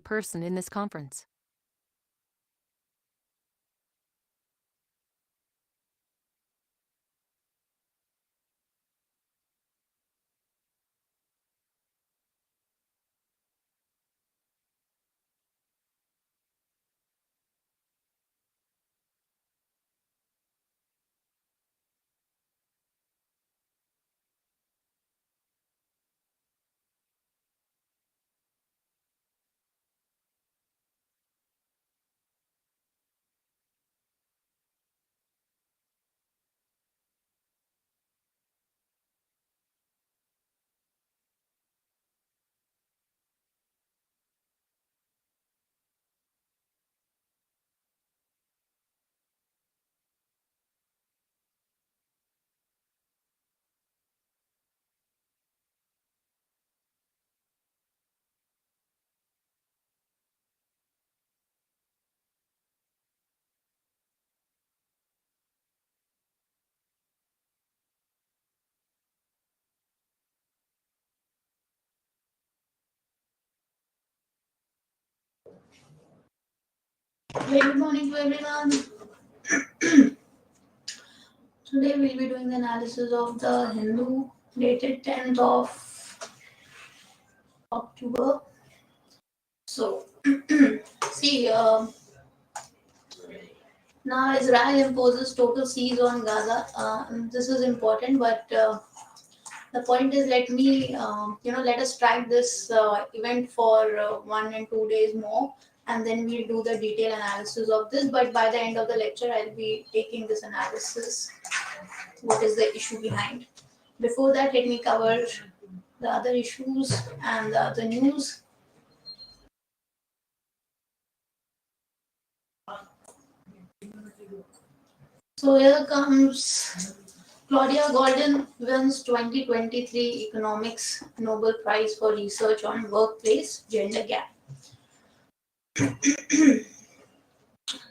person in this conference. Very good morning to everyone. Today we'll be doing the analysis of the Hindu dated 10th of October. So, see, now Israel imposes total siege on Gaza. This is important, but the point is, let us track this event for 1 and 2 days more, and then we'll do the detailed analysis of this. But by the end of the lecture, I'll be taking this analysis. What is the issue behind? Before that, let me cover the other issues and the other news. So here comes Claudia Goldin wins 2023 Economics Nobel Prize for research on workplace gender gap.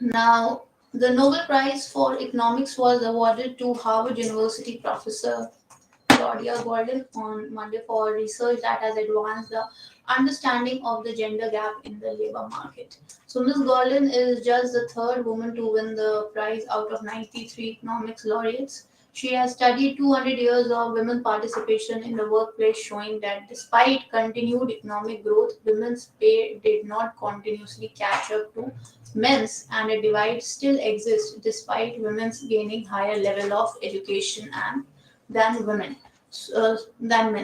Now, the Nobel Prize for Economics was awarded to Harvard University professor Claudia Goldin on Monday for research that has advanced the understanding of the gender gap in the labor market. So Ms. Goldin is just the third woman to win the prize out of 93 economics laureates. She has studied 200 years of women participation in the workplace, showing that despite continued economic growth, women's pay did not continuously catch up to men's, and a divide still exists despite women's gaining higher level of education and than men.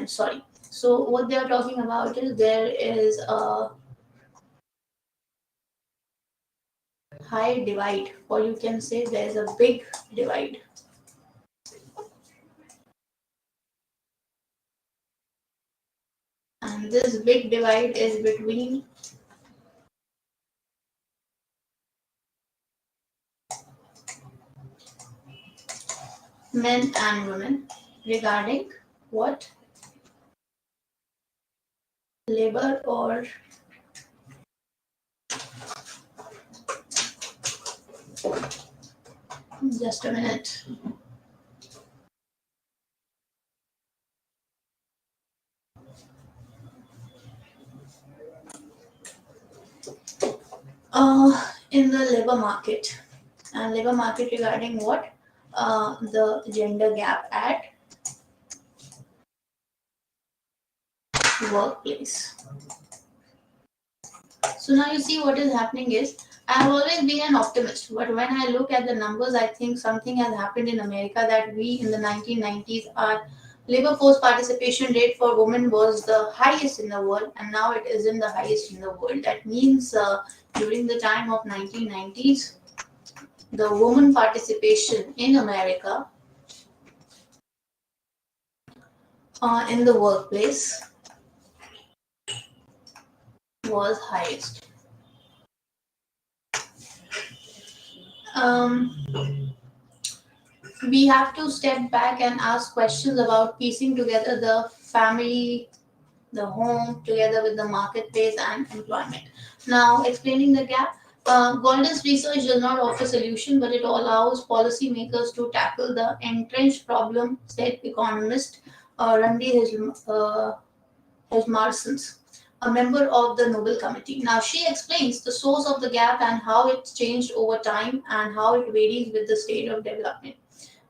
Sorry. So what they are talking about is there is a high divide, or you can say there is a big divide. And this big divide is between men and women regarding what? Labor or just a minute. In the labor market. And labor market regarding what? The gender gap at workplace. So now you see what is happening is I have always been an optimist, but when I look at the numbers, I think something has happened in America that we in the 1990s our labor force participation rate for women was the highest in the world, and now it isn't the highest in the world. That means during the time of 1990s, the woman participation in America in the workplace was highest. We have to step back and ask questions about piecing together the family, the home, together with the marketplace and employment. Now, explaining the gap, Goldin's research does not offer solution, but it allows policymakers to tackle the entrenched problem, said economist Randy Hilmarsons. a member of the Nobel Committee. Now, she explains the source of the gap and how it's changed over time and how it varies with the state of development.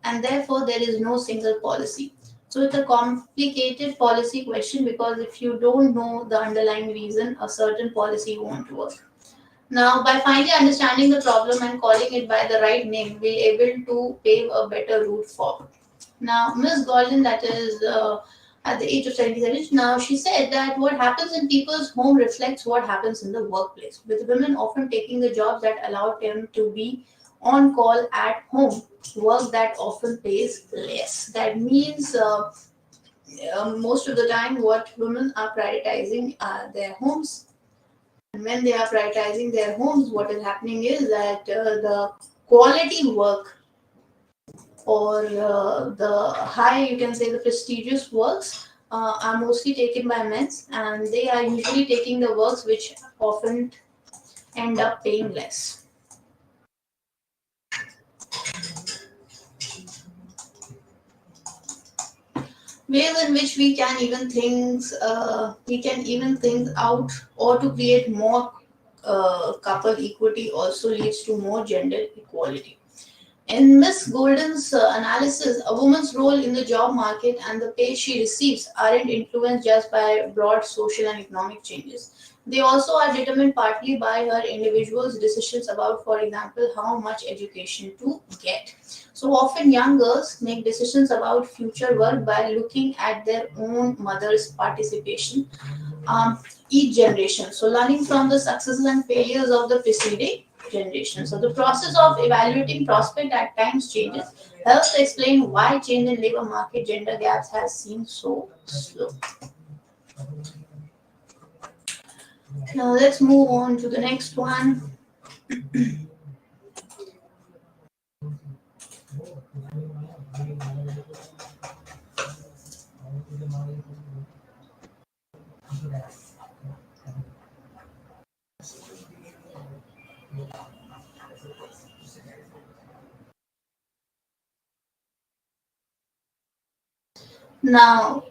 And therefore, there is no single policy. So, it's a complicated policy question because if you don't know the underlying reason, a certain policy won't work. Now, by finally understanding the problem and calling it by the right name, we're able to pave a better route forward. Now, Ms. Goldin, that is at the age of 77, now she said that what happens in people's home reflects what happens in the workplace, with women often taking the jobs that allow them to be on call at home, work that often pays less. That means most of the time, what women are prioritizing are their homes. And when they are prioritizing their homes, what is happening is that the quality work or the high, you can say the prestigious works are mostly taken by men, and they are usually taking the works which often end up paying less. Ways in which we can even think out or to create more couple equity also leads to more gender equality. In Miss Golden's analysis, a woman's role in the job market and the pay she receives aren't influenced just by broad social and economic changes. They also are determined partly by her individual's decisions about, for example, how much education to get. So often, young girls make decisions about future work by looking at their own mother's participation each generation. So, learning from the successes and failures of the preceding generation. So, the process of evaluating prospect at times changes helps to explain why change in labor market gender gaps has seemed so slow. Now, let's move on to the next one. Now,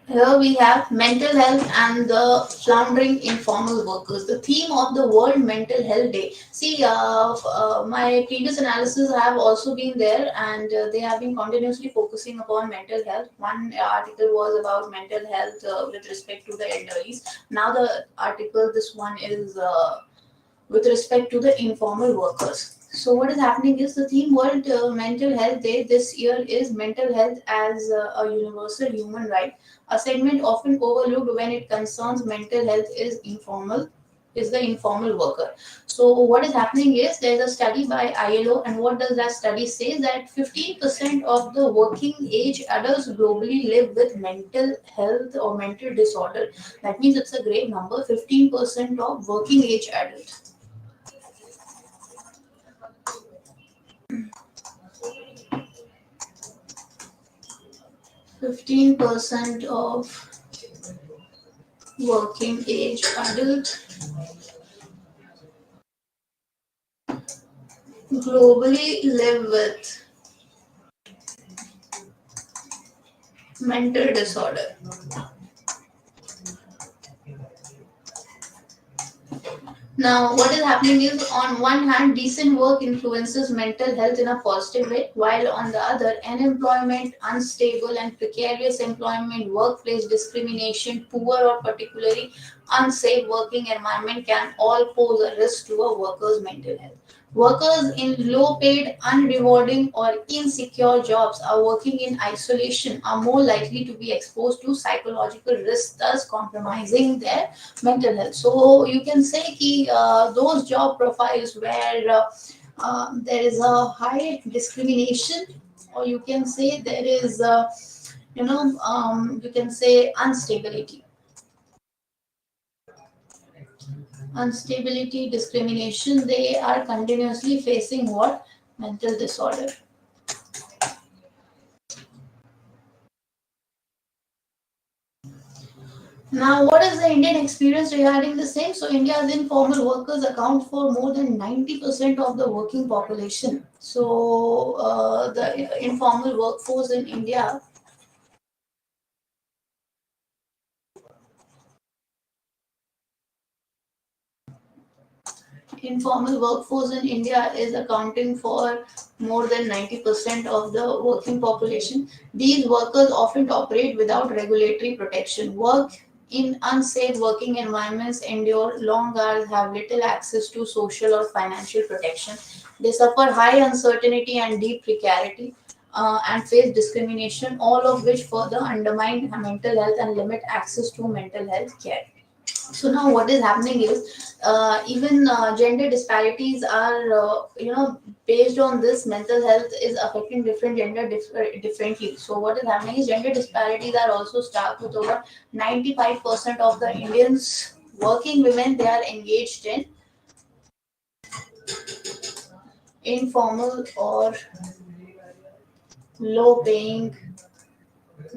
here we have mental health and the floundering informal workers. The theme of the World Mental Health Day. See, my previous analysis have also been there, and they have been continuously focusing upon mental health. One article was about mental health with respect to the elderlies. Now, the article, this one is with respect to the informal workers. So, what is happening is the theme World Mental Health Day this year is mental health as a universal human right. A segment often overlooked when it concerns mental health is the informal worker. So, what is happening is there's a study by ILO, and what does that study say? That 15% of the working age adults globally live with mental health or mental disorder. That means it's a great number 15% of working age adults. 15% of working age adult globally live with mental disorder. Now, what is happening is, on one hand, decent work influences mental health in a positive way, while on the other, unemployment, unstable and precarious employment, workplace discrimination, poor or particularly unsafe working environment can all pose a risk to a worker's mental health. Workers in low paid, unrewarding, or insecure jobs are working in isolation are more likely to be exposed to psychological risks, thus compromising their mental health. So you can say कि those job profiles where there is a high discrimination, or you can say there is you can say instability, discrimination, they are continuously facing what? Mental disorder. Now, what is the Indian experience regarding the same? So, India's informal workers account for more than 90% of the working population. So, the informal workforce in India informal workforce in India is accounting for more than 90% of the working population. These workers often operate without regulatory protection, work in unsafe working environments, endure long hours, have little access to social or financial protection. They suffer high uncertainty and deep precarity. And face discrimination, all of which further undermine mental health and limit access to mental health care. So now what is happening is even gender disparities are based on this. Mental health is affecting different gender differently. So what is happening is gender disparities are also stark, with over 95% of the Indians working women, they are engaged in informal or low paying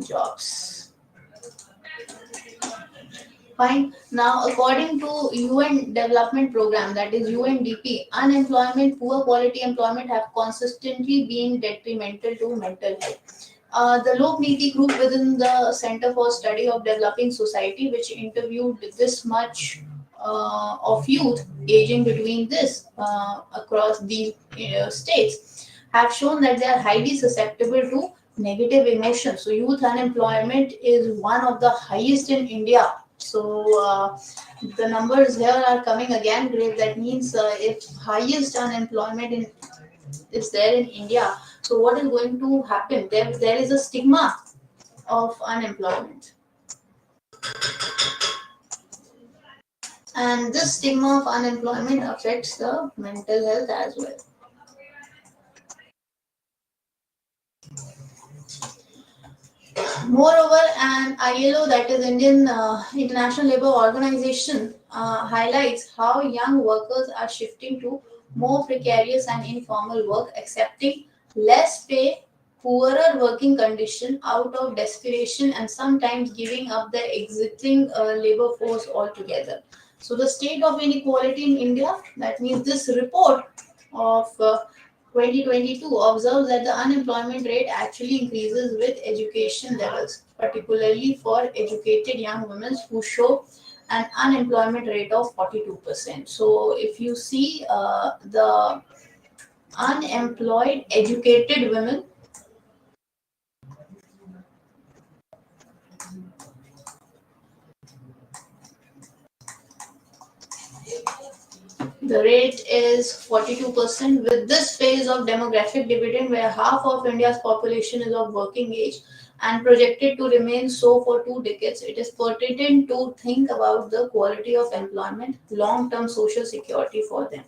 jobs. Fine. Now, according to UN Development Program, that is UNDP, unemployment, poor quality employment have consistently been detrimental to mental health. The Lok Niti group within the Center for Study of Developing Society, which interviewed this much of youth aging between this across these states, have shown that they are highly susceptible to negative emotions. So, youth unemployment is one of the highest in India. So the numbers here are coming again great. That means if highest unemployment is there in India, so what is going to happen? There is a stigma of unemployment, and this stigma of unemployment affects the mental health as well. Moreover, an ILO, that is Indian International Labour Organization, highlights how young workers are shifting to more precarious and informal work, accepting less pay, poorer working condition out of desperation, and sometimes giving up the existing labor force altogether. So the state of inequality in India, that means this report of 2022 observes that the unemployment rate actually increases with education levels, particularly for educated young women who show an unemployment rate of 42%. So, if you see the unemployed educated women, the rate is 42%. With this phase of demographic dividend, where half of India's population is of working age and projected to remain so for 2 decades, it is pertinent to think about the quality of employment, long-term social security for them.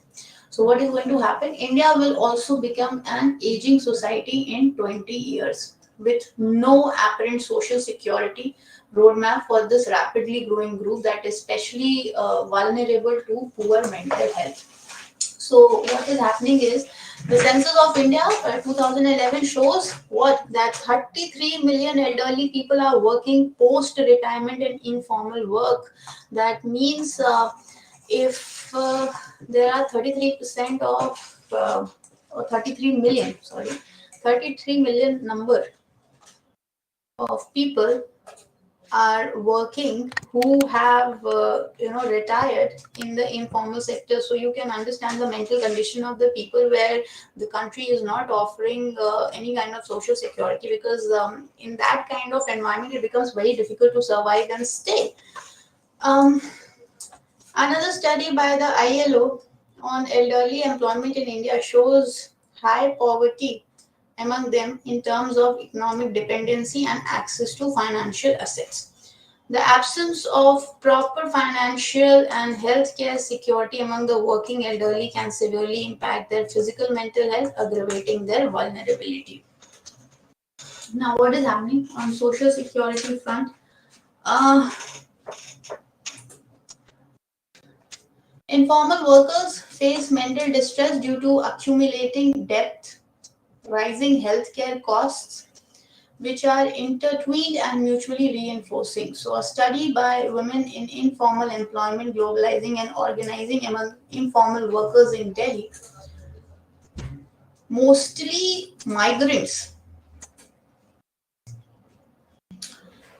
So, what is going to happen? India will also become an aging society in 20 years with no apparent social security roadmap for this rapidly growing group that is especially vulnerable to poor mental health. So what is happening is the census of India 2011 shows what, that 33 million elderly people are working post retirement in informal work. That means if there are 33% of or 33 million, sorry, 33 million number of people are working who have retired in the informal sector. So you can understand the mental condition of the people, where the country is not offering any kind of social security, because in that kind of environment it becomes very difficult to survive and stay. Another study by the ILO on elderly employment in India shows high poverty among them in terms of economic dependency and access to financial assets. The absence of proper financial and healthcare security among the working elderly can severely impact their physical mental health, aggravating their vulnerability. Now, what is happening on social security front? Uh, Informal workers face mental distress due to accumulating debt, rising healthcare costs, which are intertwined and mutually reinforcing. So, a study by Women in Informal Employment, Globalizing and Organizing among Informal Workers in Delhi, mostly migrants,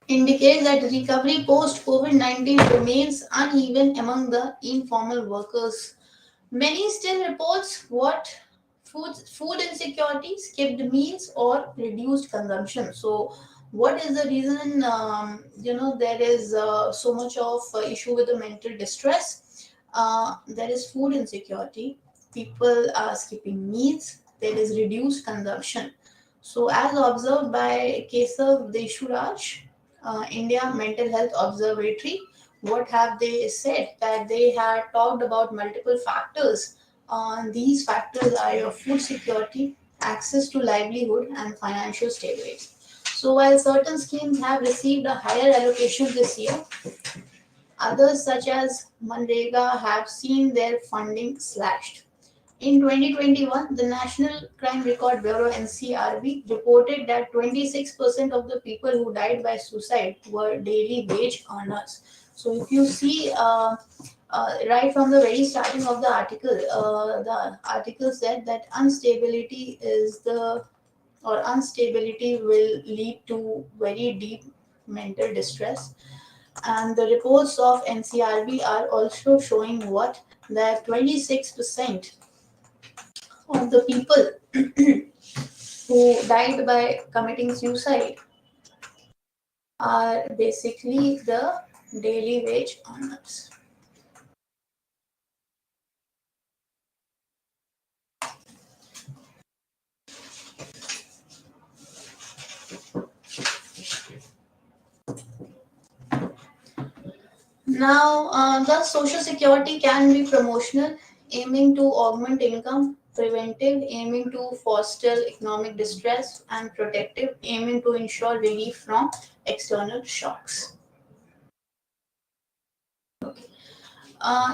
indicates that recovery post COVID-19 remains uneven among the informal workers, Many still reports what food insecurity, skipped meals, or reduced consumption. So, what is the reason? There is so much of issue with the mental distress. There is food insecurity. People are skipping meals. There is reduced consumption. So, as observed by Kesav Deshuraj, India Mental Health Observatory, what have they said? That they had talked about multiple factors. These factors are your food security, access to livelihood, and financial stability. So, while certain schemes have received a higher allocation this year, others, such as Manrega, have seen their funding slashed. In 2021, the National Crime Record Bureau (NCRB) reported that 26% of the people who died by suicide were daily wage earners. So, if you see, right from the very starting of the article said that instability will lead to very deep mental distress, and the reports of NCRB are also showing that 26% of the people who died by committing suicide are basically the daily wage earners. Now, the social security can be promotional, aiming to augment income, preventive, aiming to foster economic distress, and protective, aiming to ensure relief from external shocks.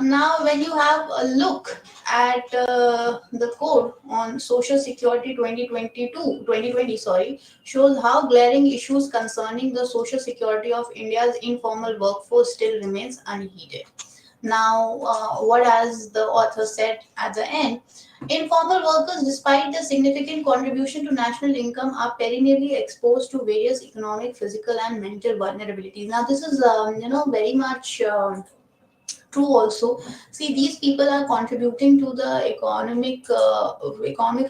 Now, when you have a look at the code on Social Security 2020, sorry, shows how glaring issues concerning the social security of India's informal workforce still remains unheeded. Now, what has the author said at the end? Informal workers, despite their significant contribution to national income, are perennially exposed to various economic, physical, and mental vulnerabilities. Now, this is, very much true also. See, these people are contributing to the economic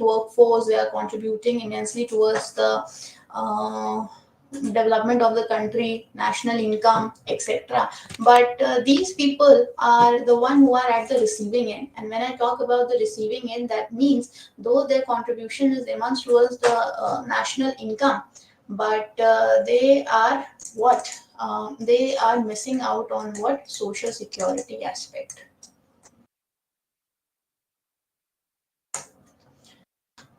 workforce. They are contributing immensely towards the uh, development of the country, national income, etc. But these people are the one who are at the receiving end. And when I talk about the receiving end, that means though their contribution is immense towards the national income, but they are what they are missing out on what social security aspect.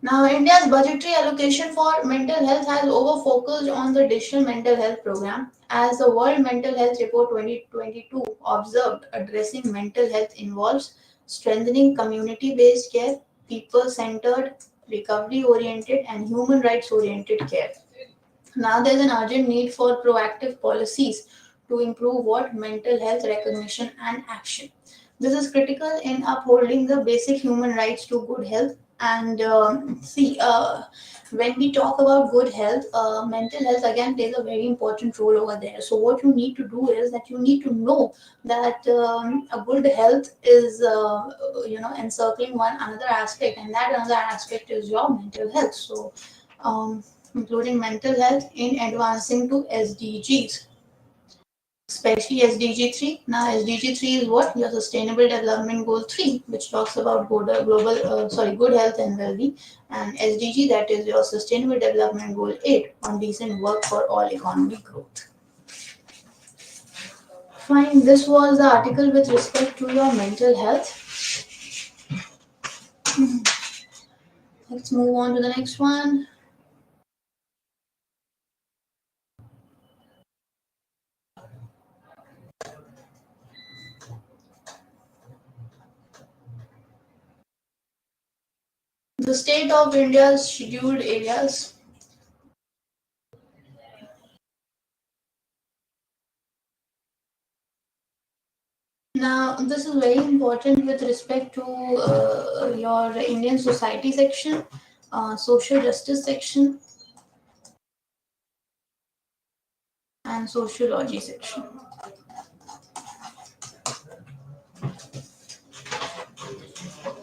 Now, India's budgetary allocation for mental health has over focused on the digital mental health program. As the World Mental Health Report 2022 observed, addressing mental health involves strengthening community based care, people centered, recovery oriented, and human rights oriented care. Now there's an urgent need for proactive policies to improve what mental health recognition and action. This is critical in upholding the basic human rights to good health. And when we talk about good health, mental health again plays a very important role over there. So what you need to do is that you need to know that a good health is encircling one another aspect, and that another aspect is your mental health. So um, including mental health in advancing to SDGs, especially SDG 3. Now, SDG 3 is what? Your Sustainable Development Goal 3, which talks about good health and well being, and SDG, that is your Sustainable Development Goal 8, on decent work for all economic growth. Fine, this was the article with respect to your mental health. Let's move on to the next one. The state of India's scheduled areas. Now, this is very important with respect to your Indian society section, social justice section, and sociology section.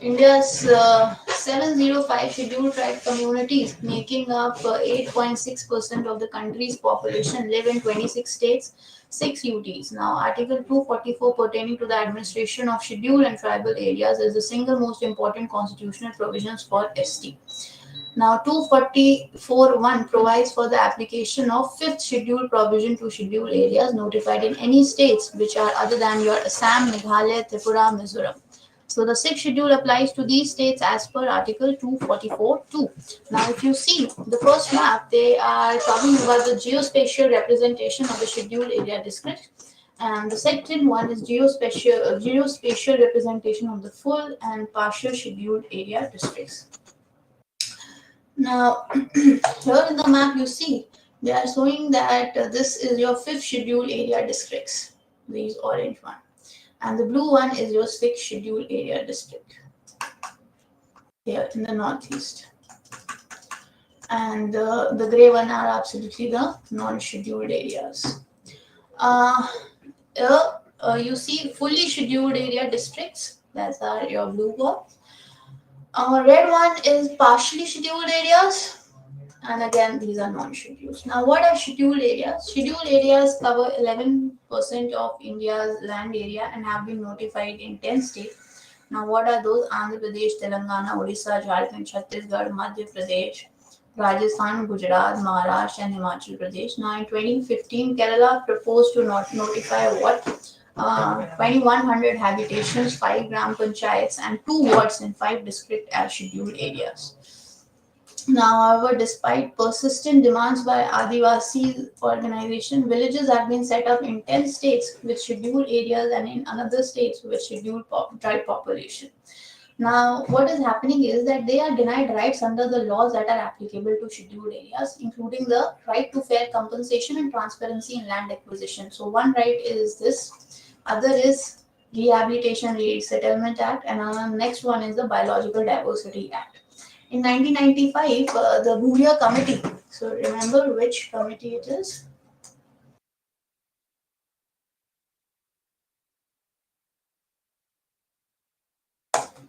India's 705 scheduled tribe communities, making up 8.6% of the country's population, live in 26 states, 6 UTs. Now, Article 244 pertaining to the administration of scheduled and tribal areas is the single most important constitutional provisions for ST. Now, 244.1 provides for the application of fifth schedule provision to scheduled areas notified in any states which are other than your Assam, Meghalaya, Tripura, Mizoram. So the sixth schedule applies to these states as per Article 244.2. Now, if you see the first map, they are talking about the geospatial representation of the scheduled area district. And the second one is geospatial representation of the full and partial scheduled area districts. Now, here in the map you see, they are showing that this is your fifth scheduled area districts, these orange one. And the blue one is your sixth scheduled area district, here in the northeast. And the gray one are absolutely the non-scheduled areas. You see fully scheduled area districts, that's are your blue one. Red one is partially scheduled areas, and again these are non-scheduled. Now, what are scheduled areas? Scheduled areas cover 11% of India's land area and have been notified in 10 states. Now, what are those? Andhra Pradesh, Telangana, Odisha, Jharkhand, Chhattisgarh, Madhya Pradesh, Rajasthan, Gujarat, Maharashtra, and Himachal Pradesh. Now, in 2015, Kerala proposed to notify what? 2,100 habitations, 5 gram panchayats, and 2 wards in 5 districts as scheduled areas. Now, however, despite persistent demands by Adivasi organization, villages have been set up in 10 states with scheduled areas and in another states with scheduled tribe population. Now, what is happening is that they are denied rights under the laws that are applicable to scheduled areas, including the right to fair compensation and transparency in land acquisition. So, one right is this, other is Rehabilitation Resettlement Act, and next one is the Biological Diversity Act. In 1995, the Bhuria Committee, so remember which committee it is?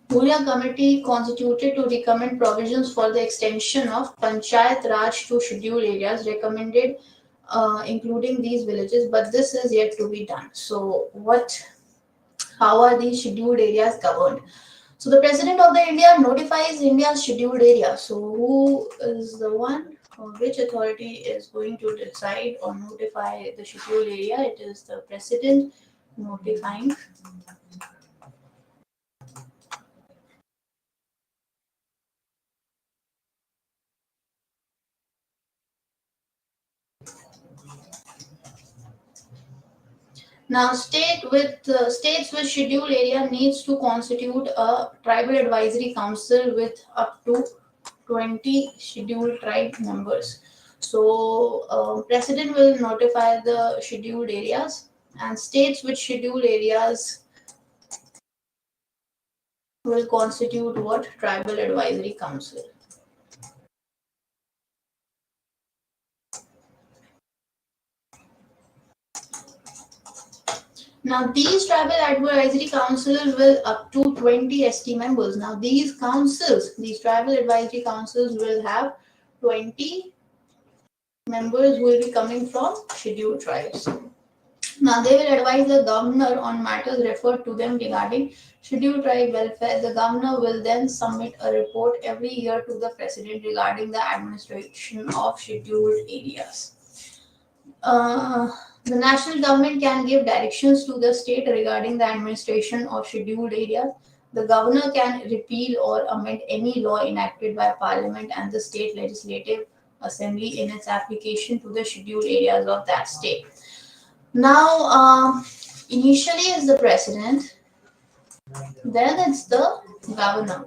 Bhuria Committee constituted to recommend provisions for the extension of Panchayat Raj to scheduled areas recommended, including these villages, but this is yet to be done. So, how are these scheduled areas governed? So the President of the India notifies India's scheduled area. So who is the one or which authority is going to decide or notify the scheduled area? It is the President notifying. Now, states with scheduled area needs to constitute a tribal advisory council with up to 20 scheduled tribe members. So, President will notify the scheduled areas, and states with scheduled areas will constitute what? Tribal advisory council. Now, these tribal advisory councils will up to 20 ST members. Now, these tribal advisory councils will have 20 members who will be coming from scheduled tribes. Now, they will advise the governor on matters referred to them regarding scheduled tribe welfare. The governor will then submit a report every year to the president regarding the administration of scheduled areas. The national government can give directions to the state regarding the administration of scheduled areas. The governor can repeal or amend any law enacted by parliament and the state legislative assembly in its application to the scheduled areas of that state. Now, initially is the president, then it's the governor.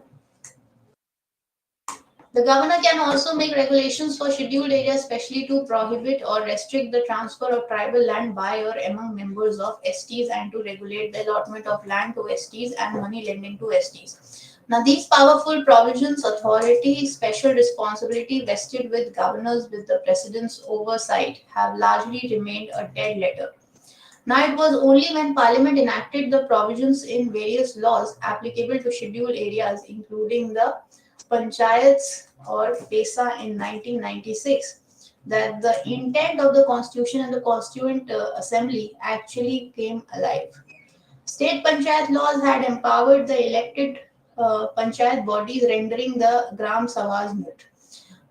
The governor can also make regulations for scheduled areas, especially to prohibit or restrict the transfer of tribal land by or among members of STs and to regulate the allotment of land to STs and money lending to STs. Now, these powerful provisions, authority, special responsibility vested with governors with the president's oversight have largely remained a dead letter. Now, it was only when Parliament enacted the provisions in various laws applicable to scheduled areas, including the Panchayats or PESA in 1996, that the intent of the Constitution and the Constituent Assembly actually came alive. State panchayat laws had empowered the elected panchayat bodies, rendering the Gram Sabhas moot.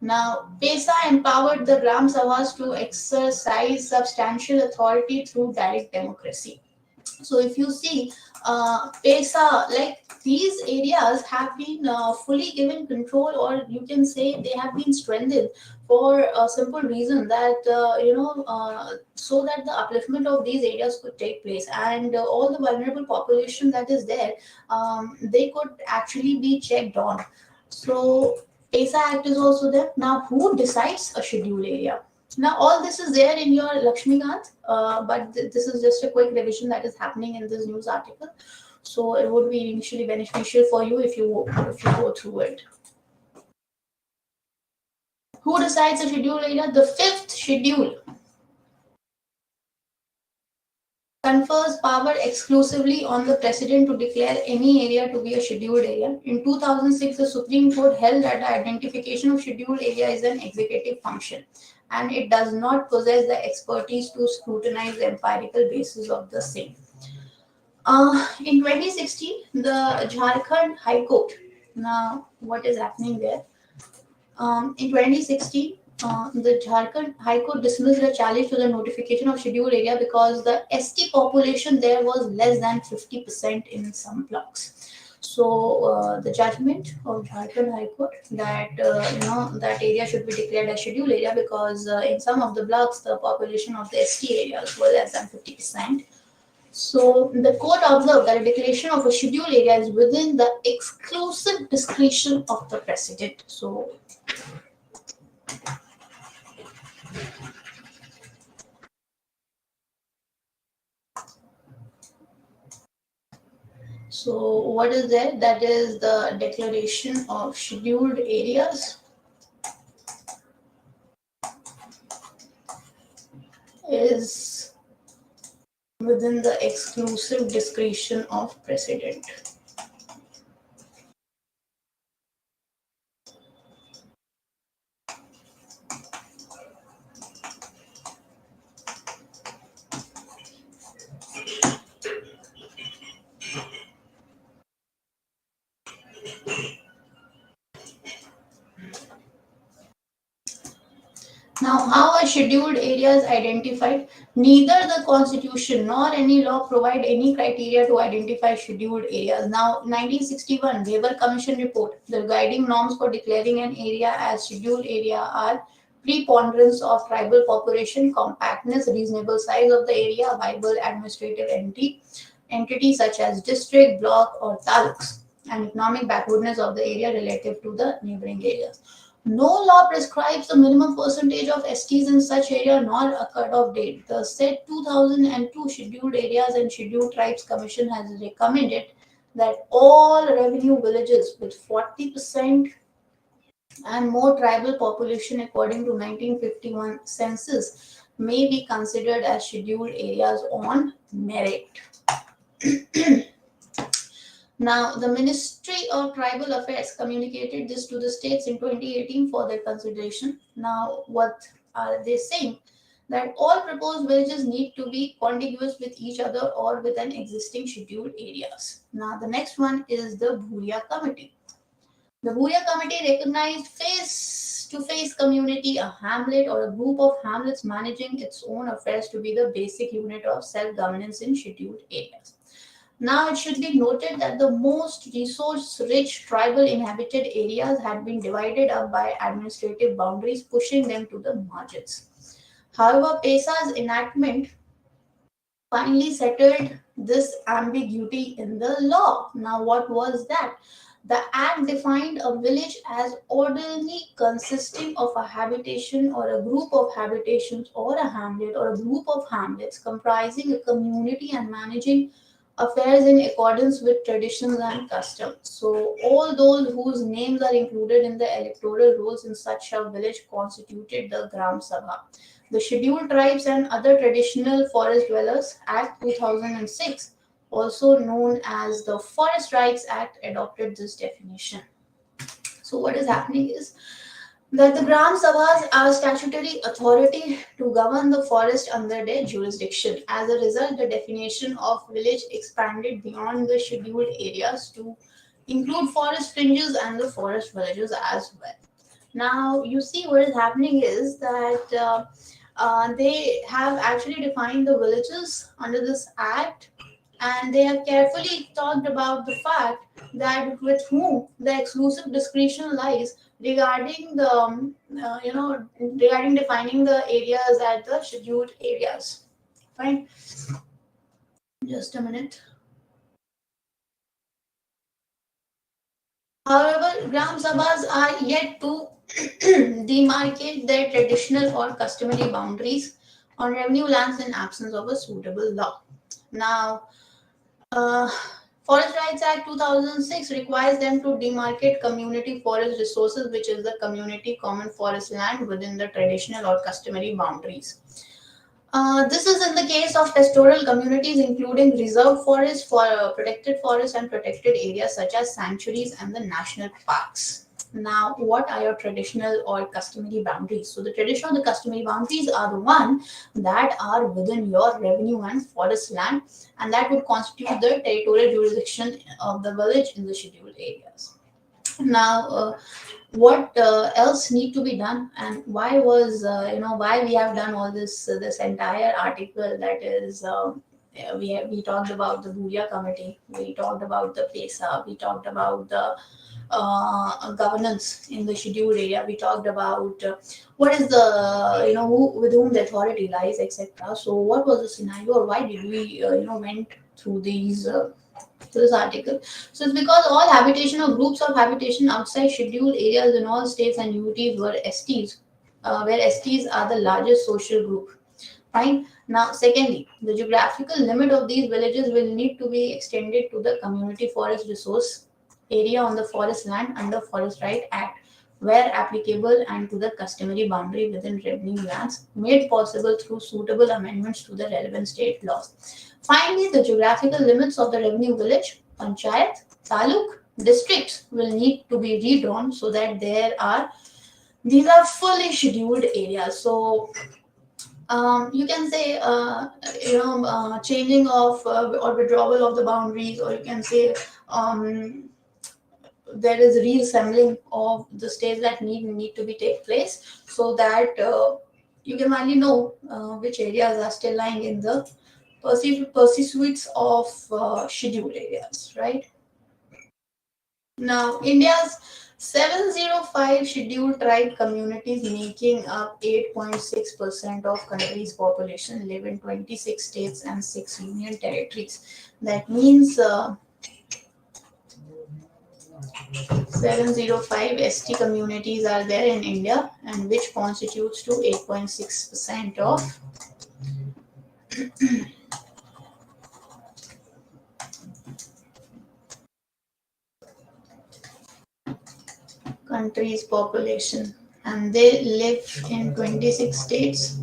Now, PESA empowered the Gram Sabhas to exercise substantial authority through direct democracy. So if you see, PESA, like these areas have been fully given control, or you can say they have been strengthened for a simple reason that so that the upliftment of these areas could take place, and all the vulnerable population that is there, they could actually be checked on. So PESA Act is also there. Now, who decides a scheduled area? Now, all this is there in your Lakshmikant, but this is just a quick revision that is happening in this news article. So it would be initially beneficial for you if you go through it. Who decides a schedule area? The fifth schedule confers power exclusively on the president to declare any area to be a scheduled area. In 2006, the Supreme Court held that the identification of scheduled area is an executive function, and it does not possess the expertise to scrutinize the empirical basis of the same. In 2016, the Jharkhand High Court. Now, what is happening there? In 2016, the Jharkhand High Court dismissed a challenge to the notification of scheduled area because the ST population there was less than 50% in some blocks. So the judgment of Jharkhand High Court that that area should be declared as scheduled area because in some of the blocks the population of the ST areas were less than 50%. So the court observed that a declaration of a scheduled area is within the exclusive discretion of the president. So what is there? That is the declaration of scheduled areas is within the exclusive discretion of president. Now, how are scheduled areas identified? Neither the constitution nor any law provide any criteria to identify scheduled areas. Now, 1961 Weber Commission report, the guiding norms for declaring an area as scheduled area are preponderance of tribal population, compactness, reasonable size of the area, viable administrative entity such as district, block, or taluks, and economic backwardness of the area relative to the neighboring areas. No law prescribes the minimum percentage of STs in such area nor a cutoff date. The said 2002 Scheduled Areas and Scheduled Tribes Commission has recommended that all revenue villages with 40% and more tribal population according to 1951 census may be considered as scheduled areas on merit. Now, the Ministry of Tribal Affairs communicated this to the states in 2018 for their consideration. Now, what are they saying? That all proposed villages need to be contiguous with each other or with an existing scheduled areas. Now, the next one is the Bhuria Committee. The Bhuria Committee recognized face-to-face community, a hamlet or a group of hamlets managing its own affairs to be the basic unit of self-governance in scheduled areas. Now, it should be noted that the most resource-rich tribal inhabited areas had been divided up by administrative boundaries, pushing them to the margins. However, PESA's enactment finally settled this ambiguity in the law. Now, what was that? The Act defined a village as orderly consisting of a habitation or a group of habitations or a hamlet or a group of hamlets comprising a community and managing affairs in accordance with traditions and customs. So, all those whose names are included in the electoral rolls in such a village constituted the Gram Sabha. The Scheduled Tribes and Other Traditional Forest Dwellers Act 2006, also known as the Forest Rights Act, adopted this definition. So what is happening is that the Gram Sabhas are statutory authority to govern the forest under their jurisdiction. As a result, the definition of village expanded beyond the scheduled areas to include forest fringes and the forest villages as well. Now, you see what is happening is that they have actually defined the villages under this act, and they have carefully talked about the fact that with whom the exclusive discretion lies regarding the regarding defining the areas at the scheduled areas. Fine. Just a minute. However, Gram Sabhas are yet to demarcate their traditional or customary boundaries on revenue lands in absence of a suitable law. Now, uh, Forest Rights Act 2006 requires them to demarcate community forest resources, which is the community common forest land within the traditional or customary boundaries. This is in the case of pastoral communities, including reserved forests, for protected forests, and protected areas such as sanctuaries and the national parks. Now, what are your traditional or customary boundaries? So, the traditional and the customary boundaries are the one that are within your revenue and forest land, and that would constitute the territorial jurisdiction of the village in the scheduled areas. Now, what else need to be done, and why was why we have done all this entire article, that is we talked about the Bhuria committee, we talked about the PESA, we talked about the governance in the scheduled area, we talked about what is the who, with whom the authority lies, etc. So what was the scenario, or why did we went through these to this article? So it's because all habitation or groups of habitation outside scheduled areas in all states and UTs were STs, where STs are the largest social group. Fine. Now, secondly, the geographical limit of these villages will need to be extended to the community forest resource area on the forest land under Forest Right Act, where applicable, and to the customary boundary within revenue lands, made possible through suitable amendments to the relevant state laws. Finally, the geographical limits of the revenue village, panchayat, taluk, districts will need to be redrawn so that these are fully scheduled areas. So you can say changing of or withdrawal of the boundaries, or you can say there is reassembling of the states that need to be take place, so that you can finally know which areas are still lying in the pursuits of scheduled areas, right? Now, India's 705 scheduled tribe communities, making up 8.6% of country's population, live in 26 states and 6 union territories. That means 705 ST communities are there in India, and which constitutes to 8.6% of country's population, and they live in 26 states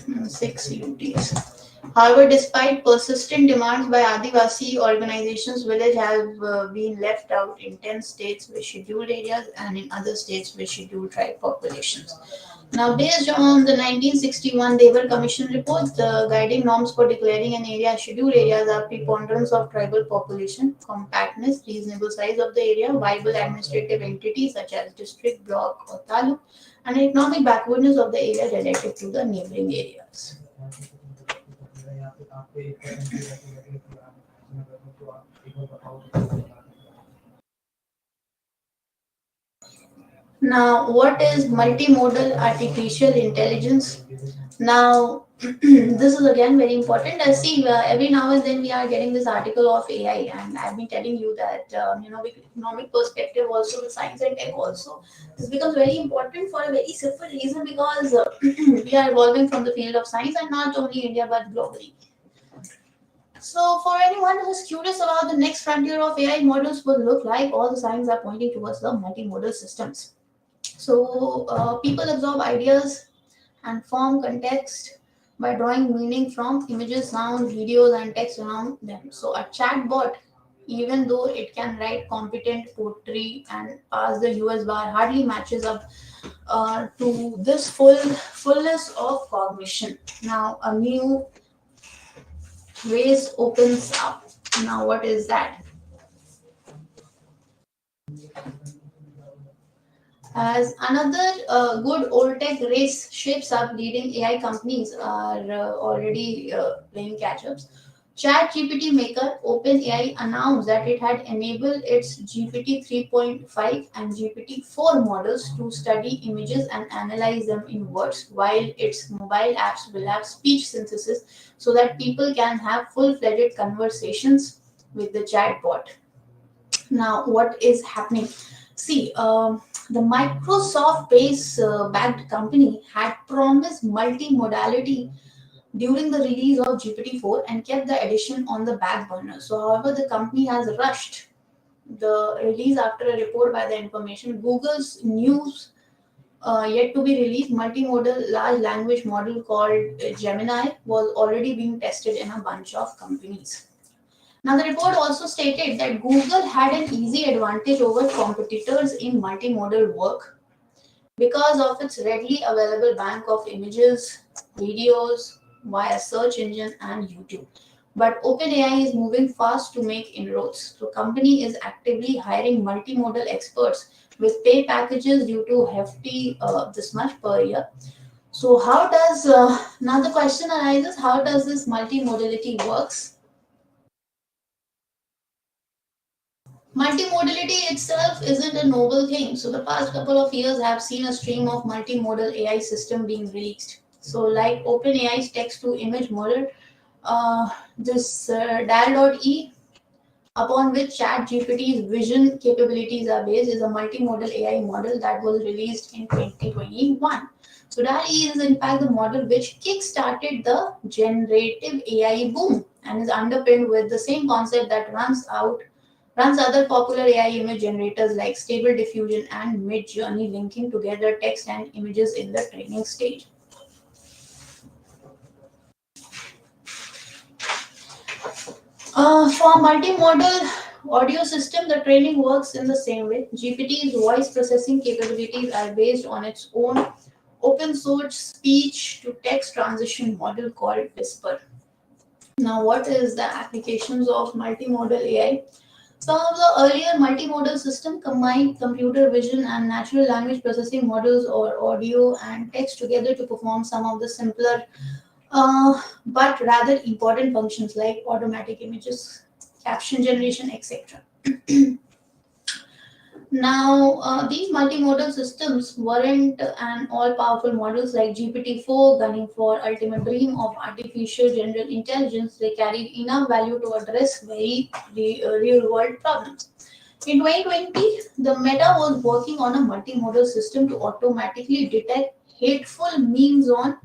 and 6 UTs. However, despite persistent demands by Adivasi organizations, village have been left out in 10 states with scheduled areas and in other states with scheduled tribe populations. Now, based on the 1961 Devar Commission report, the guiding norms for declaring an area scheduled areas are preponderance of tribal population, compactness, reasonable size of the area, viable administrative entities such as district, block, or taluk, and economic backwardness of the area relative to the neighboring areas. Now, what is multimodal artificial intelligence? Now, this is again very important. I see every now and then we are getting this article of AI, and I've been telling you that with economic perspective, also the science and tech also, this becomes very important for a very simple reason, because we are evolving from the field of science, and not only India but globally. So, for anyone who is curious about the next frontier of AI models will look like, all the signs are pointing towards the multimodal systems. So people absorb ideas and form context by drawing meaning from images, sound, videos, and text around them. So a chatbot, even though it can write competent poetry and pass the US bar, hardly matches up to this fullness of cognition. Now a new race opens up. Now what is that? As another good old tech race shapes up, leading AI companies are already playing catch ups. ChatGPT maker OpenAI announced that it had enabled its GPT 3.5 and GPT 4 models to study images and analyze them in words, while its mobile apps will have speech synthesis so that people can have full fledged conversations with the chatbot. Now, what is happening? See, the Microsoft based backed company had promised multimodality during the release of GPT-4 and kept the edition on the back burner. So, however, the company has rushed the release after a report by the information. Google's news yet to be released multimodal large language model called Gemini was already being tested in a bunch of companies. Now, the report also stated that Google had an easy advantage over competitors in multimodal work because of its readily available bank of images, videos via search engine and YouTube. But OpenAI is moving fast to make inroads. So, company is actively hiring multimodal experts with pay packages due to hefty this much per year. So, how does now the question arises? How does this multimodality works? Multimodality itself isn't a novel thing. So the past couple of years have seen a stream of multimodal AI system being released. So like OpenAI's text to image model, this DAL.E upon which ChatGPT's vision capabilities are based is a multimodal AI model that was released in 2021. So DAL-E is in fact the model which kick-started the generative AI boom and is underpinned with the same concept that runs other popular AI image generators like Stable Diffusion and Mid-Journey, linking together text and images in the training stage. For multimodal audio system, the training works in the same way. GPT's voice processing capabilities are based on its own open source speech to text transition model called Whisper. Now, what is the applications of multimodal AI? Some of the earlier multimodal systems combined computer vision and natural language processing models or audio and text together to perform some of the simpler but rather important functions like automatic images, caption generation, etc. Now, these multimodal systems weren't an all-powerful models like GPT-4 gunning for ultimate dream of artificial general intelligence. They carried enough value to address very real-world problems. In 2020, the Meta was working on a multimodal system to automatically detect hateful memes on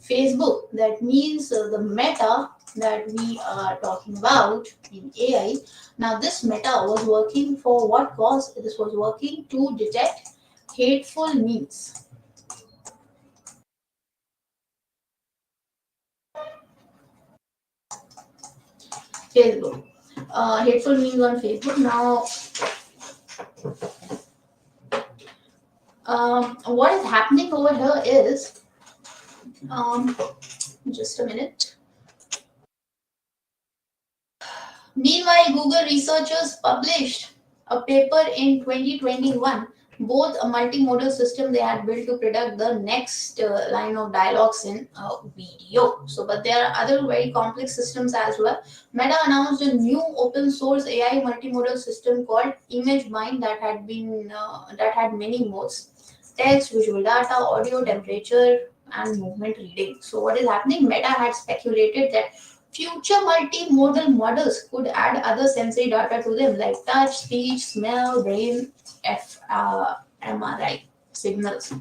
Facebook. That means the Meta that we are talking about in AI. Now, this Meta was working for what cause? This was working to detect hateful memes. Facebook. Hateful memes on Facebook. Now, what is happening over here is, just a minute. Meanwhile, Google researchers published a paper in 2021, both a multimodal system they had built to predict the next line of dialogues in video. So, but there are other very complex systems as well. Meta announced a new open source AI multimodal system called ImageMind that had many modes: text, visual data, audio, temperature, and movement reading. So, what is happening? Meta had speculated that future multimodal models could add other sensory data to them like touch, speech, smell, brain, MRI signals.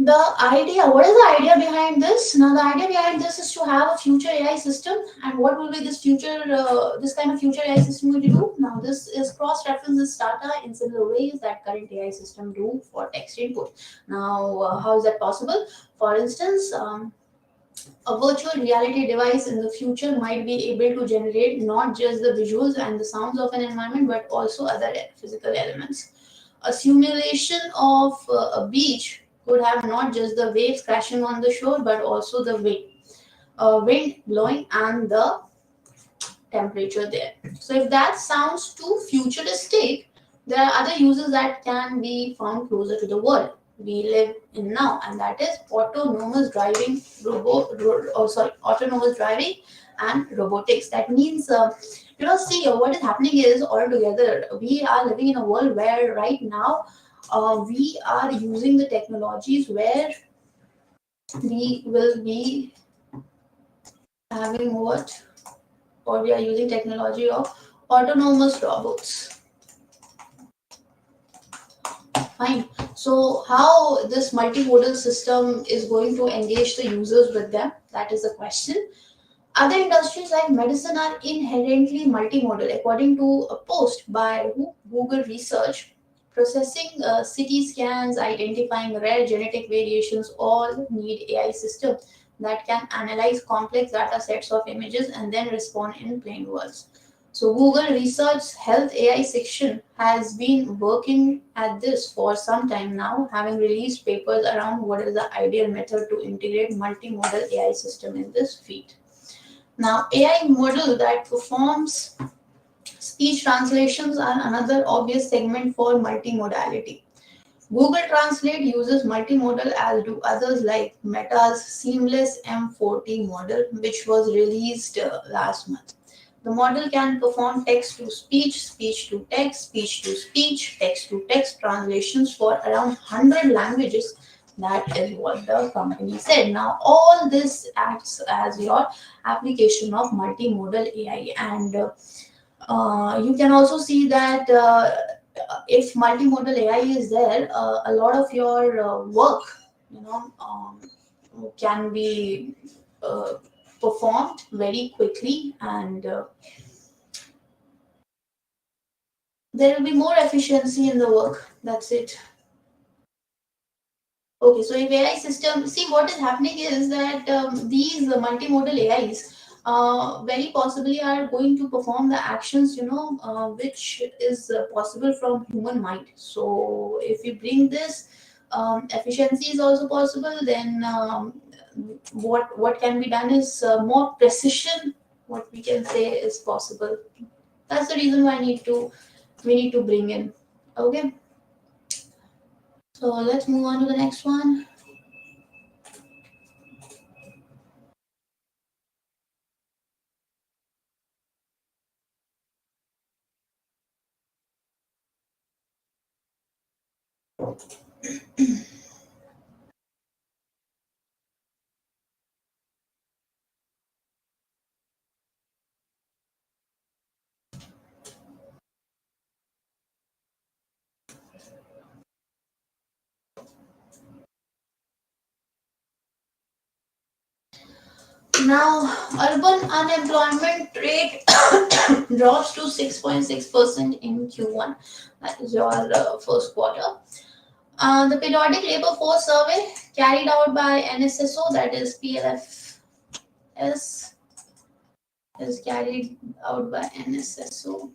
What is the idea behind this? Now, the idea behind this is to have a future AI system, and what will be this kind of future AI system going to do? Now, this is cross-references data in similar ways that current AI system do for text input. Now, how is that possible? For instance, a virtual reality device in the future might be able to generate not just the visuals and the sounds of an environment, but also other physical elements. A simulation of a beach could have not just the waves crashing on the shore, but also the wind blowing and the temperature there. So, if that sounds too futuristic, there are other uses that can be found closer to the world we live in now, and that is autonomous driving and robotics. That means, see, what is happening is altogether we are living in a world where right now we are using the technologies where we will be having what, or we are using technology of autonomous robots. Fine. So, how this multimodal system is going to engage the users with them? That is the question. Other industries like medicine are inherently multimodal, according to a post by Google Research. Processing CT scans, identifying rare genetic variations, all need AI systems that can analyze complex data sets of images and then respond in plain words. So, Google Research Health AI section has been working at this for some time now, having released papers around what is the ideal method to integrate multimodal AI system in this field. Now, AI model that performs speech translations are another obvious segment for multimodality. Google Translate uses multimodal, as do others like Meta's seamless M40 model, which was released last month. The model can perform text to speech, speech to text, speech to speech, text to text translations for around 100 languages. That is what the company said. Now, all this acts as your application of multimodal AI, and you can also see that if multimodal AI is there, a lot of your work, can be uh, performed very quickly, and there will be more efficiency in the work. That's it. Okay, so if AI system, see what is happening is that these multimodal AIs very possibly are going to perform the actions, which is possible from human mind. So if we bring this, efficiency is also possible. Then what can be done is more precision. What we can say is possible. That's the reason why we need to bring in. Okay, so let's move on to the next one. Now, urban unemployment rate drops to 6.6% in Q1. That is your first quarter. The periodic labor force survey carried out by NSSO, that is PLFS, is carried out by NSSO,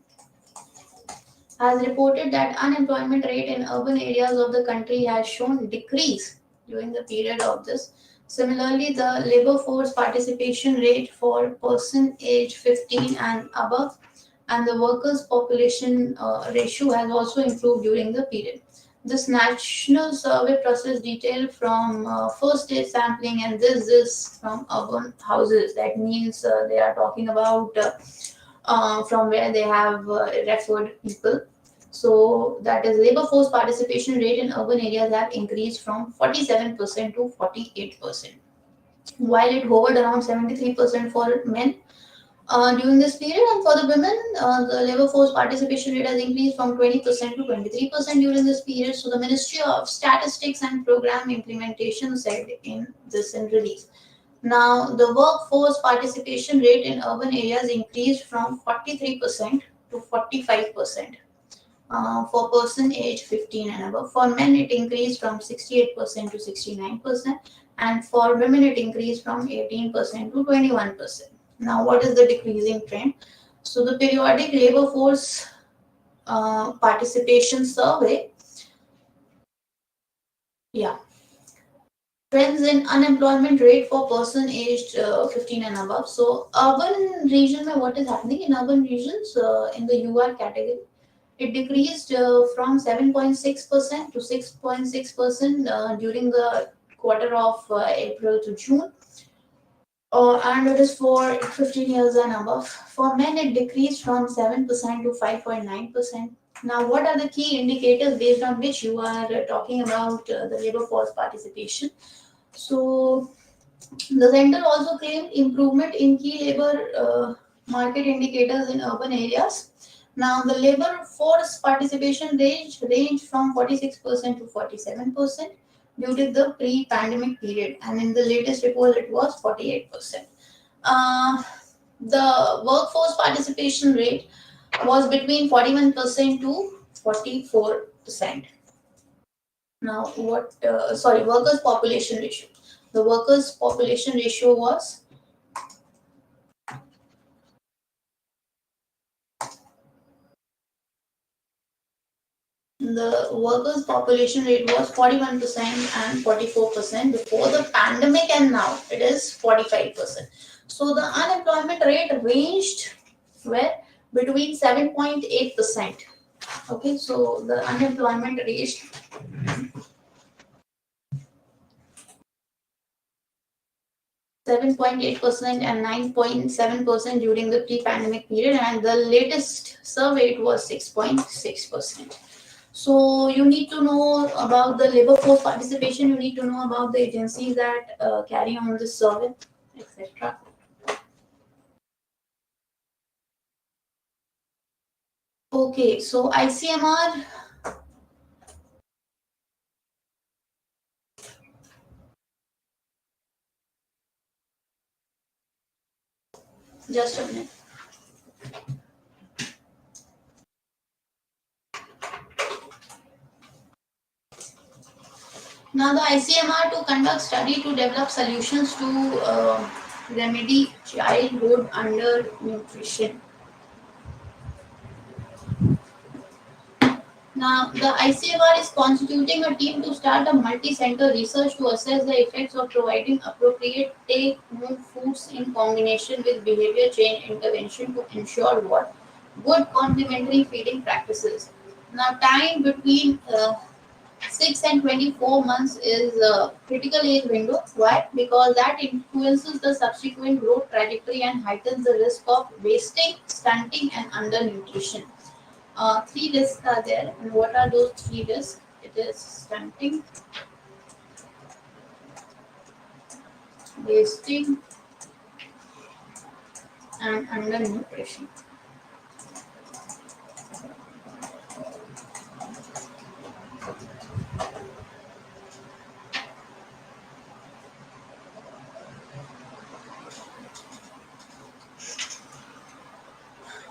has reported that unemployment rate in urban areas of the country has shown decrease during the period of this. Similarly, the labor force participation rate for person aged 15 and above and the workers' population ratio has also improved during the period. This national survey process detail from first day sampling, and this is from urban houses. That means they are talking about from where they have referred people. So that is labor force participation rate in urban areas have increased from 47% to 48%, while it hovered around 73% for men. during this period. And for the women, the labor force participation rate has increased from 20% to 23% during this period. So the Ministry of Statistics and Program Implementation said in this in release. Now, the workforce participation rate in urban areas increased from 43% to 45%. For person aged 15 and above. For men, it increased from 68% to 69%, and for women, it increased from 18% to 21%. Now, what is the decreasing trend? So, the periodic labor force participation survey, yeah, trends in unemployment rate for person aged 15 and above. So, urban region, mein what is happening in urban regions in the UR category? It decreased from 7.6% to 6.6% during the quarter of April to June. And it is for 15 years and above. For men, it decreased from 7% to 5.9%. Now, what are the key indicators based on which you are talking about the labor force participation? So, the center also claimed improvement in key labor market indicators in urban areas. Now, the labor force participation ranged from 46% to 47% during the pre-pandemic period, and in the latest report, it was 48%. Uh, the workforce participation rate was between 41% to 44%. Now, workers' population ratio. The workers' population ratio was the workers' population rate was 41% and 44% before the pandemic, and now it is 45%. So the unemployment rate ranged where between 7.8%. Okay, so the unemployment rate 7.8% and 9.7% during the pre-pandemic period, and the latest survey it was 6.6%. So you need to know about the labor force participation. You need to know about the agencies that carry on this survey, etc. Okay, so ICMR. Just a minute. Now the ICMR to conduct study to develop solutions to remedy childhood undernutrition. Now, the ICMR is constituting a team to start a multi-center research to assess the effects of providing appropriate take-home foods in combination with behavior change intervention to ensure what? Good complementary feeding practices. Now, time between 6 and 24 months is a critical age window. Why? Because that influences the subsequent growth trajectory and heightens the risk of wasting, stunting, and undernutrition. Three risks are there, and what are those three risks? It is stunting, wasting, and undernutrition.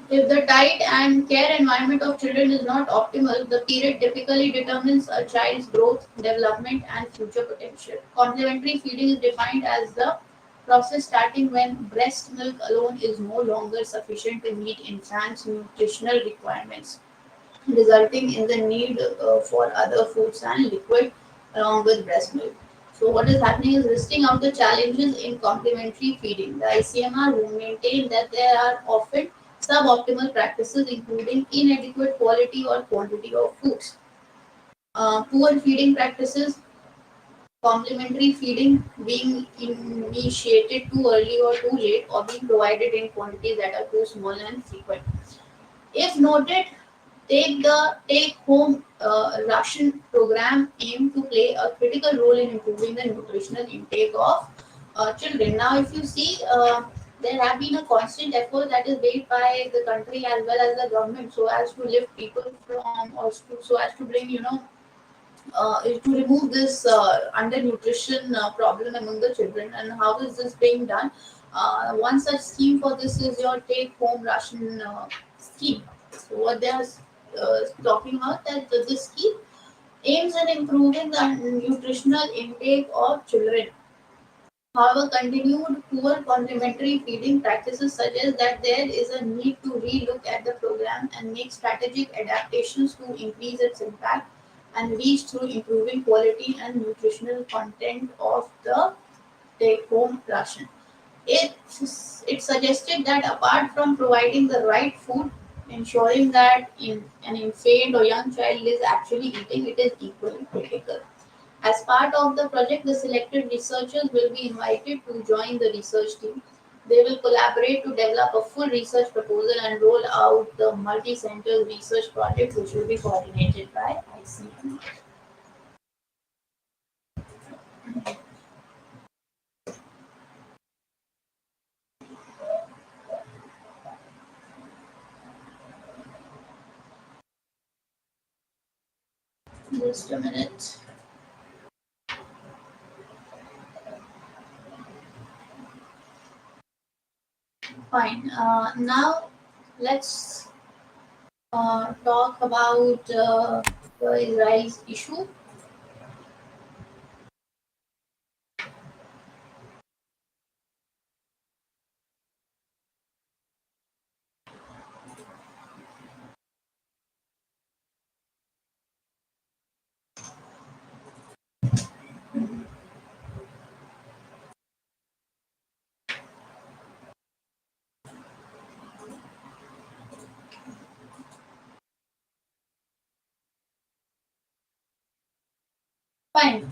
If the diet and care environment of children is not optimal, the period typically determines a child's growth, development, and future potential. Complementary feeding is defined as the process starting when breast milk alone is no longer sufficient to meet infants' nutritional requirements, resulting in the need for other foods and liquid along with breast milk. So, what is happening is listing out the challenges in complementary feeding. The ICMR will maintain that there are often suboptimal practices, including inadequate quality or quantity of foods, poor feeding practices, complementary feeding being initiated too early or too late, or being provided in quantities that are too small and frequent. If noted, take home ration program aim to play a critical role in improving the nutritional intake of children. Now, if you see, there have been a constant effort that is made by the country as well as the government so as to lift people from or so as to bring to remove this undernutrition problem among the children. And how is this being done? One such scheme for this is your take home ration scheme. So what they are talking about that this scheme aims at improving the nutritional intake of children. However, continued poor complementary feeding practices suggest that there is a need to relook at the program and make strategic adaptations to increase its impact and reach through improving quality and nutritional content of the take-home ration. It, it suggested that apart from providing the right food, ensuring that an infant or young child is actually eating it is equally critical. As part of the project, the selected researchers will be invited to join the research team. They will collaborate to develop a full research proposal and roll out the multi-center research project, which will be coordinated by ICM. Just a minute. Fine. Now let's talk about the Israel's issue. Fine.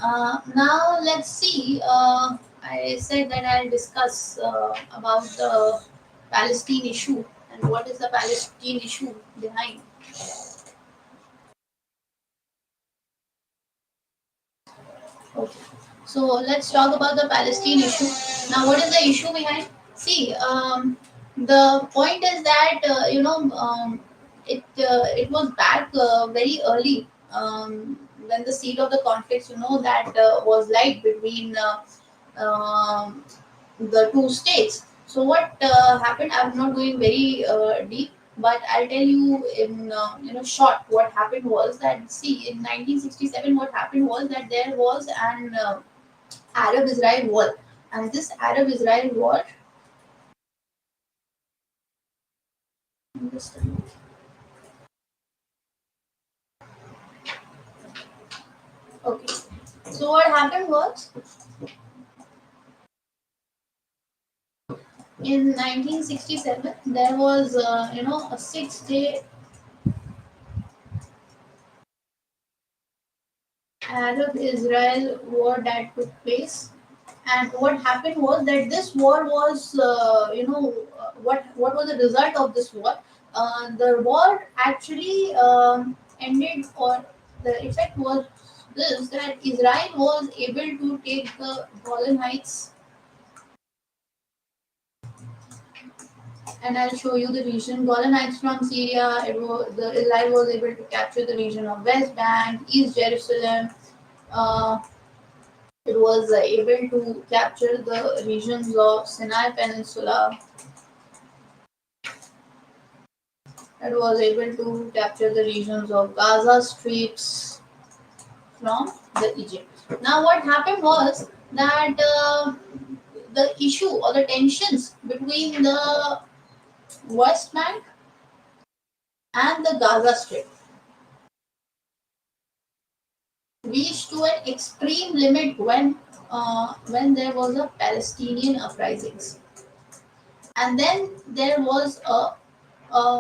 Now let's see. I said that I'll discuss about the Palestine issue and what is the Palestine issue behind. Okay. So let's talk about the Palestine issue. Now, what is the issue behind? See, the point is that it was back very early when the seed of the conflicts, that was light between the two states. So what happened? I'm not going very deep, but I'll tell you in short. What happened was that, see, in 1967, what happened was that there was an Arab-Israel war, and this Arab-Israel war. Just a minute. Okay. So what happened was in 1967 there was a 6 day Arab-Israel war that took place. And what happened was that this war was, what was the result of this war? The war actually ended, or the effect was this, that Israel was able to take the Golan Heights, and I'll show you the region. Golan Heights from Syria. Israel was able to capture the region of West Bank, East Jerusalem. Uh, It was able to capture the regions of Sinai Peninsula. It was able to capture the regions of Gaza Strips from the Egypt. Now, what happened was that the issue or the tensions between the West Bank and the Gaza Strip reached to an extreme limit when there was a Palestinian uprisings, and then there was a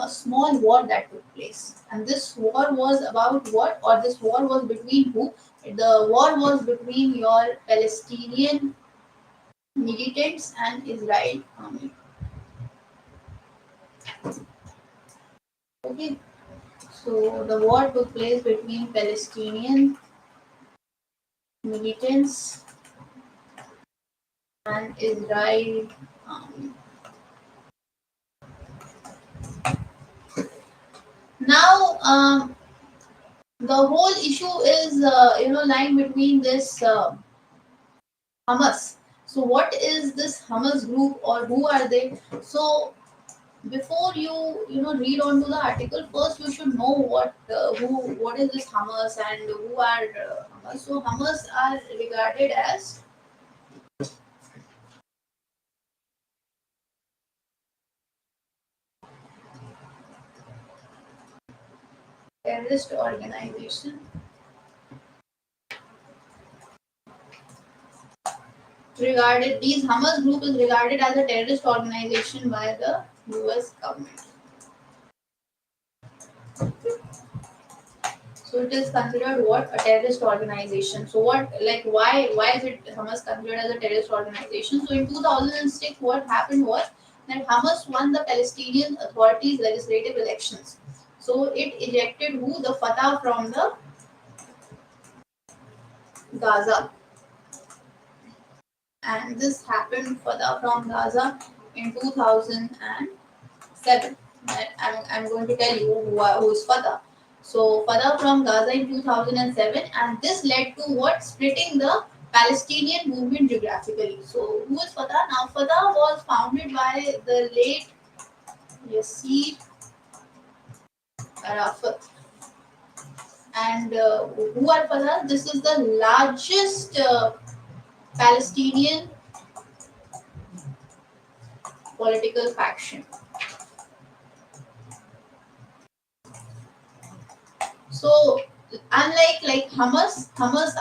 small war that took place. And this war was about what? Or this war was between who? The war was between your Palestinian militants and Israel army. Okay, so the war took place between Palestinian militants and Israel army. the whole issue is lying between this Hamas. So what is this Hamas group, or who are they? So before you read on to the article, first you should know what is this Hamas and who are Hamas. So Hamas are regarded as terrorist organization. Regarded These Hamas group is regarded as a terrorist organization by the US government. So it is considered what, a terrorist organization. So what, like, why is it Hamas considered as a terrorist organization? So in 2006, what happened was that Hamas won the Palestinian Authority's legislative elections. So it ejected who, the Fatah from the Gaza, and this happened Fatah from Gaza in 2007. I'm going to tell you who is Fatah. So Fatah from Gaza in 2007, and this led to what, splitting the Palestinian movement geographically. So who is Fatah? Now Fatah was founded by the late Yasser Arafat. And who are Fatah? This is the largest Palestinian political faction. So unlike like Hamas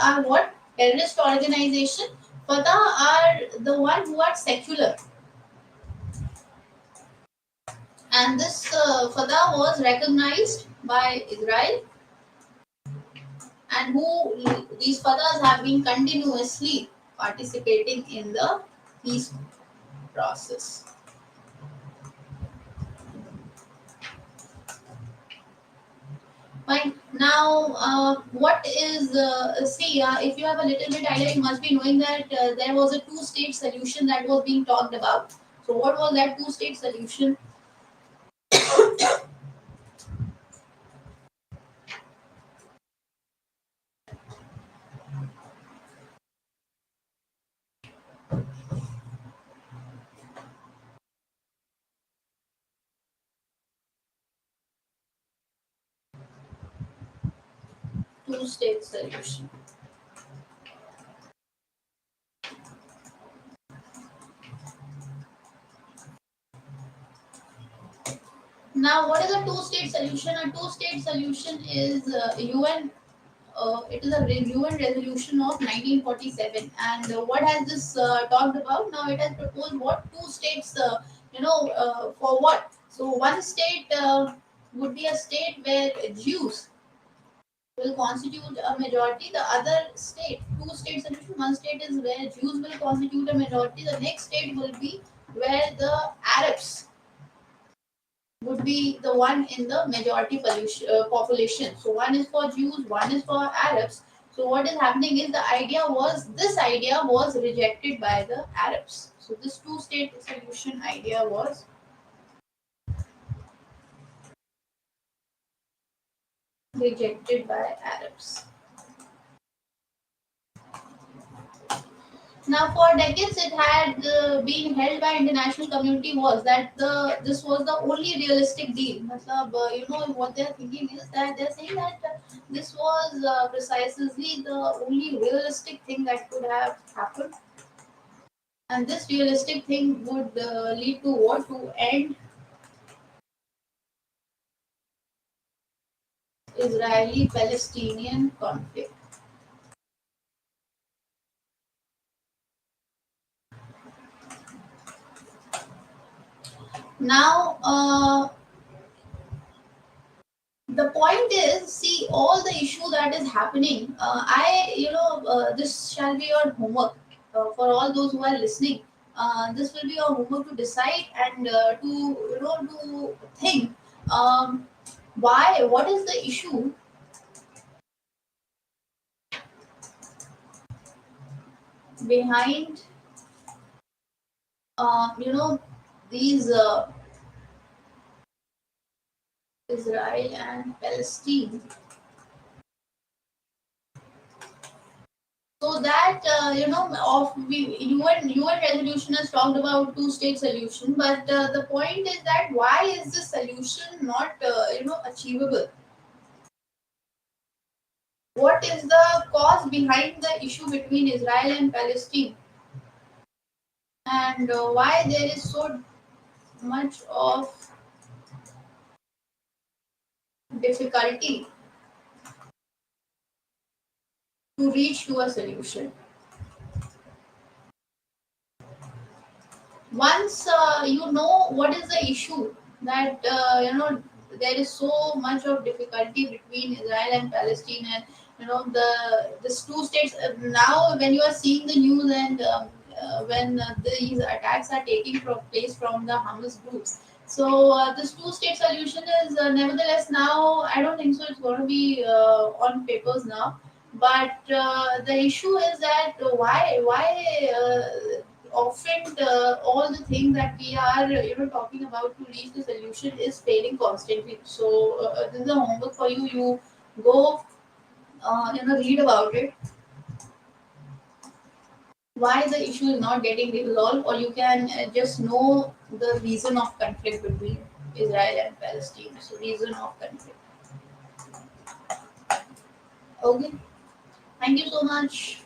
are what, terrorist organization. Fatah are the one who are secular, and this Fatah was recognized by Israel, and who these Fatahs have been continuously participating in the peace process. Fine. Now, what is see? If you have a little bit idea, you must be knowing that there was a two-state solution that was being talked about. So, what was that two-state solution? Two-state solution. Now, what is a two-state solution? A two-state solution is UN. It is a UN resolution of 1947, and what has this talked about? Now, it has proposed what, two states. For what? So, one state would be a state where Jews will constitute a majority. The other state, two-state solution. One state is where Jews will constitute a majority. The next state will be where the Arabs would be the one in the majority population. So one is for Jews, one is for Arabs. So what is happening is this idea was rejected by the Arabs. So this two-state solution idea was rejected by Arabs. Now, for decades, it had been held by international community was that this was the only realistic deal. Matlab, what they're thinking is that they're saying that this was precisely the only realistic thing that could have happened, and this realistic thing would lead to what, to end Israeli-Palestinian conflict. Now, the point is, see, all the issue that is happening, this shall be your homework for all those who are listening. This will be your homework to decide and to think, um, what is the issue behind uh, you know these Israel and Palestine. So that UN resolution has talked about two-state solution, but the point is that why is this solution not achievable? What is the cause behind the issue between Israel and Palestine, and why there is so much of difficulty to reach to a solution? Once you know what is the issue, that there is so much of difficulty between Israel and Palestine, and this two states. Now when you are seeing the news, and when these attacks are taking place from the Hamas groups, so this two-state solution is nevertheless now, I don't think so it's going to be on papers now. But the issue is that why often all the things that we are talking about to reach the solution is failing constantly. So this is a homework for you. You go read about it, why the issue is not getting resolved, or you can just know the reason of conflict between Israel and Palestine. So reason of conflict. Okay, thank you so much.